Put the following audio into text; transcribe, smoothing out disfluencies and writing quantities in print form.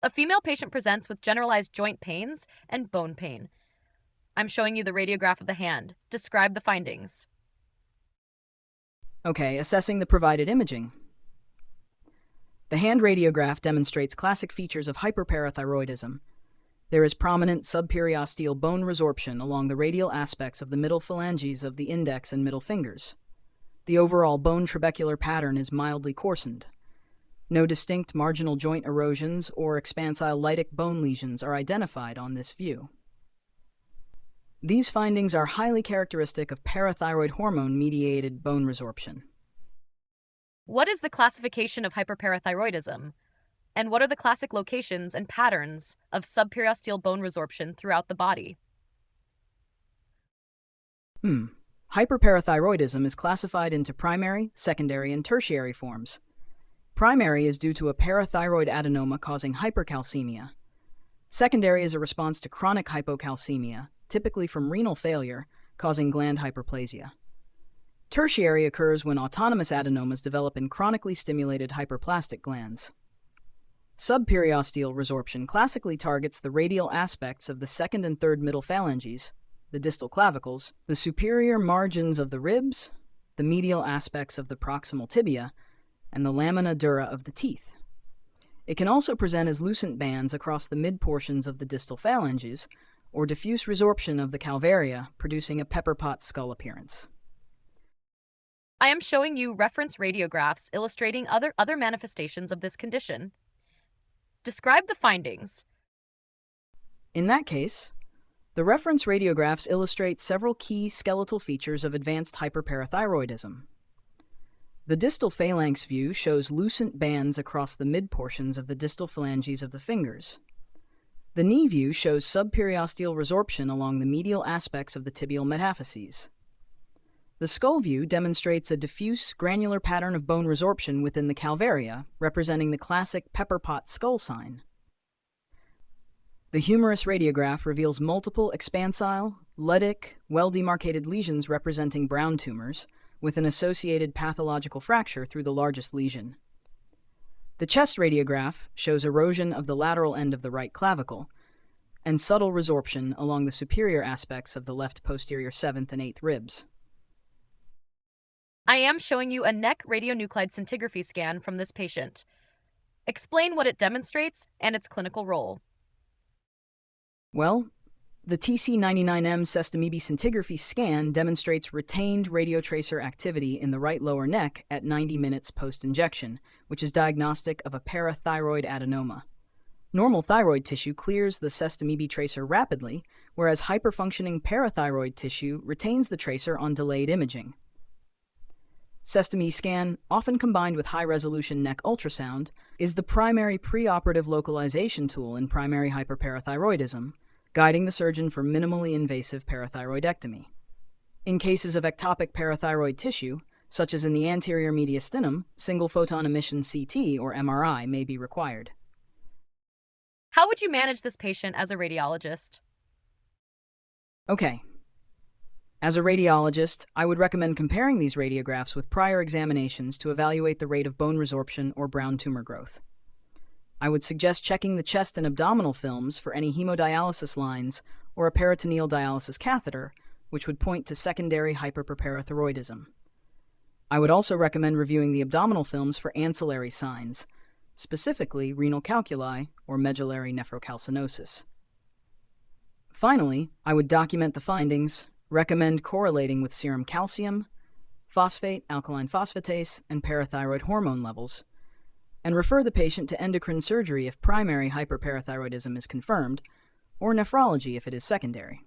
A female patient presents with generalized joint pains and bone pain. I'm showing you the radiograph of the hand. Describe the findings. Okay, assessing the provided imaging. The hand radiograph demonstrates classic features of hyperparathyroidism. There is prominent subperiosteal bone resorption along the radial aspects of the middle phalanges of the index and middle fingers. The overall bone trabecular pattern is mildly coarsened. No distinct marginal joint erosions or expansile lytic bone lesions are identified on this view. These findings are highly characteristic of parathyroid hormone-mediated bone resorption. What is the classification of hyperparathyroidism? And what are the classic locations and patterns of subperiosteal bone resorption throughout the body? Hyperparathyroidism is classified into primary, secondary, and tertiary forms. Primary is due to a parathyroid adenoma causing hypercalcemia. Secondary is a response to chronic hypocalcemia, typically from renal failure, causing gland hyperplasia. Tertiary occurs when autonomous adenomas develop in chronically stimulated hyperplastic glands. Subperiosteal resorption classically targets the radial aspects of the second and third middle phalanges, the distal clavicles, the superior margins of the ribs, the medial aspects of the proximal tibia, and the lamina dura of the teeth. It can also present as lucent bands across the mid-portions of the distal phalanges, or diffuse resorption of the calvaria, producing a pepper pot skull appearance. I am showing you reference radiographs illustrating other manifestations of this condition. Describe the findings. In that case, the reference radiographs illustrate several key skeletal features of advanced hyperparathyroidism. The distal phalanx view shows lucent bands across the mid-portions of the distal phalanges of the fingers. The knee view shows subperiosteal resorption along the medial aspects of the tibial metaphyses. The skull view demonstrates a diffuse, granular pattern of bone resorption within the calvaria, representing the classic pepper pot skull sign. The humerus radiograph reveals multiple expansile, lytic, well-demarcated lesions representing brown tumors, with an associated pathological fracture through the largest lesion. The chest radiograph shows erosion of the lateral end of the right clavicle, and subtle resorption along the superior aspects of the left posterior 7th and 8th ribs. I am showing you a neck radionuclide scintigraphy scan from this patient. Explain what it demonstrates and its clinical role. Well, the TC99M sestamibi scintigraphy scan demonstrates retained radiotracer activity in the right lower neck at 90 minutes post-injection, which is diagnostic of a parathyroid adenoma. Normal thyroid tissue clears the sestamibi tracer rapidly, whereas hyperfunctioning parathyroid tissue retains the tracer on delayed imaging. Sestamibi scan, often combined with high-resolution neck ultrasound, is the primary preoperative localization tool in primary hyperparathyroidism, guiding the surgeon for minimally invasive parathyroidectomy. In cases of ectopic parathyroid tissue, such as in the anterior mediastinum, single-photon emission CT or MRI may be required. How would you manage this patient as a radiologist? Okay. As a radiologist, I would recommend comparing these radiographs with prior examinations to evaluate the rate of bone resorption or brown tumor growth. I would suggest checking the chest and abdominal films for any hemodialysis lines or a peritoneal dialysis catheter, which would point to secondary hyperparathyroidism. I would also recommend reviewing the abdominal films for ancillary signs, specifically renal calculi or medullary nephrocalcinosis. Finally, I would document the findings, recommend correlating with serum calcium, phosphate, alkaline phosphatase, and parathyroid hormone levels, and refer the patient to endocrine surgery if primary hyperparathyroidism is confirmed, or nephrology if it is secondary.